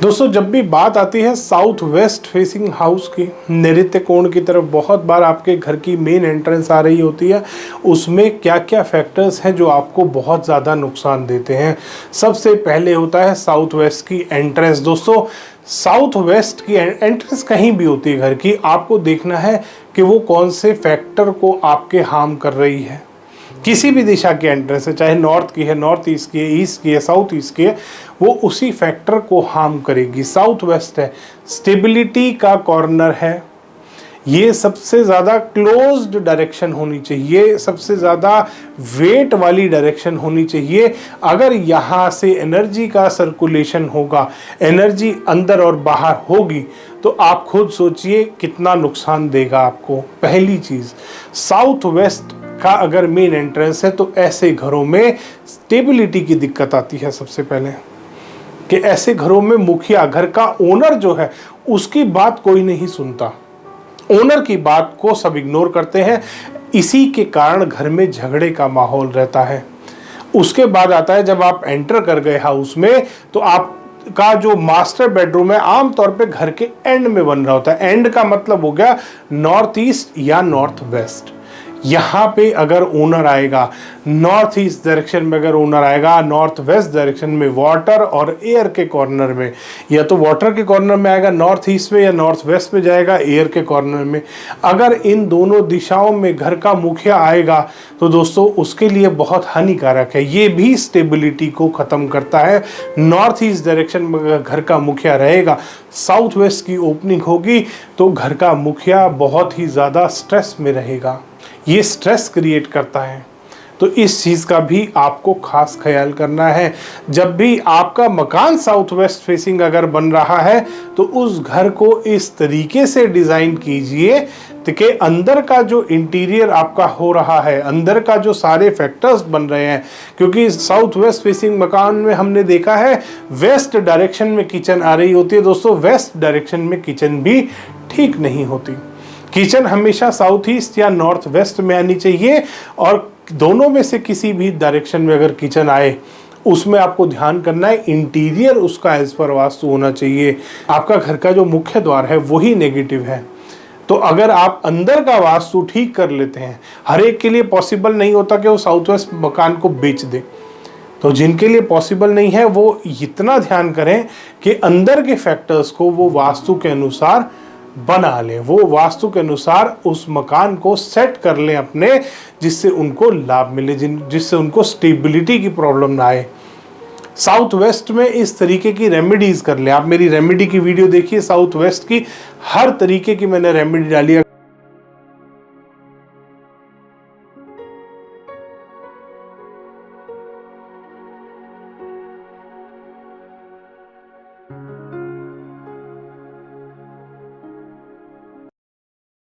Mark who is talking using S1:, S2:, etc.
S1: दोस्तों जब भी बात आती है साउथ वेस्ट फेसिंग हाउस की, नैऋत्य कोण की तरफ बहुत बार आपके घर की मेन एंट्रेंस आ रही होती है, उसमें क्या क्या फैक्टर्स हैं जो आपको बहुत ज़्यादा नुकसान देते हैं। सबसे पहले होता है साउथ वेस्ट की एंट्रेंस। दोस्तों साउथ वेस्ट की एंट्रेंस कहीं भी होती है घर की, आपको देखना है कि वो कौन से फैक्टर को आपके हार्म कर रही है। किसी भी दिशा की एंट्रेंस है, चाहे नॉर्थ की है, नॉर्थ ईस्ट की है, ईस्ट की है, साउथ ईस्ट की है, वो उसी फैक्टर को हार्म करेगी। साउथ वेस्ट है, स्टेबिलिटी का कॉर्नर है, ये सबसे ज़्यादा क्लोज्ड डायरेक्शन होनी चाहिए, सबसे ज़्यादा वेट वाली डायरेक्शन होनी चाहिए। अगर यहाँ से एनर्जी का सर्कुलेशन होगा, एनर्जी अंदर और बाहर होगी, तो आप खुद सोचिए कितना नुकसान देगा आपको। पहली चीज़, साउथ वेस्ट का अगर मेन एंट्रेंस है तो ऐसे घरों में स्टेबिलिटी की दिक्कत आती है। सबसे पहले कि ऐसे घरों में मुखिया, घर का ओनर जो है, उसकी बात कोई नहीं सुनता, ओनर की बात को सब इग्नोर करते हैं। इसी के कारण घर में झगड़े का माहौल रहता है। उसके बाद आता है जब आप एंटर कर गए हाउस में, तो आप का जो मास्टर बेडरूम है आमतौर पे घर के एंड में बन रहा होता है। एंड का मतलब हो गया नॉर्थ ईस्ट या नॉर्थ वेस्ट। यहाँ पे अगर ओनर आएगा, नॉर्थ ईस्ट डायरेक्शन में अगर ओनर आएगा, नॉर्थ वेस्ट डायरेक्शन में वाटर और एयर के कॉर्नर में, या तो वाटर के कॉर्नर में आएगा नॉर्थ ईस्ट में, या नॉर्थ वेस्ट में जाएगा एयर के कॉर्नर में। अगर इन दोनों दिशाओं में घर का मुखिया आएगा तो दोस्तों उसके लिए बहुत हानिकारक है। ये भी स्टेबिलिटी को ख़त्म करता है। नॉर्थ ईस्ट डायरेक्शन में अगर घर का मुखिया रहेगा, साउथ वेस्ट की ओपनिंग होगी, तो घर का मुखिया बहुत ही ज़्यादा स्ट्रेस में रहेगा। ये स्ट्रेस क्रिएट करता है, तो इस चीज़ का भी आपको खास ख्याल करना है। जब भी आपका मकान साउथ वेस्ट फेसिंग अगर बन रहा है, तो उस घर को इस तरीके से डिज़ाइन कीजिए कि अंदर का जो इंटीरियर आपका हो रहा है, अंदर का जो सारे फैक्टर्स बन रहे हैं, क्योंकि साउथ वेस्ट फेसिंग मकान में हमने देखा है वेस्ट डायरेक्शन में किचन आ रही होती है। दोस्तों वेस्ट डायरेक्शन में किचन भी ठीक नहीं होती। किचन हमेशा साउथ ईस्ट या नॉर्थ वेस्ट में आनी चाहिए, और दोनों में से किसी भी डायरेक्शन में अगर किचन आए, उसमें आपको ध्यान करना है इंटीरियर उसका एज पर वास्तु होना चाहिए। आपका घर का जो मुख्य द्वार है वही नेगेटिव है, तो अगर आप अंदर का वास्तु ठीक कर लेते हैं, हर एक के लिए पॉसिबल नहीं होता कि वो साउथ वेस्ट मकान को बेच दे, तो जिनके लिए पॉसिबल नहीं है वो इतना ध्यान करें कि अंदर के फैक्टर्स को वो वास्तु के अनुसार बना लें, वो वास्तु के अनुसार उस मकान को सेट कर लें अपने, जिससे उनको लाभ मिले, जिससे उनको स्टेबिलिटी की प्रॉब्लम ना आए। साउथ वेस्ट में इस तरीके की रेमेडीज कर लें। आप मेरी रेमेडी की वीडियो देखिए, साउथ वेस्ट की हर तरीके की मैंने रेमेडी डाली है।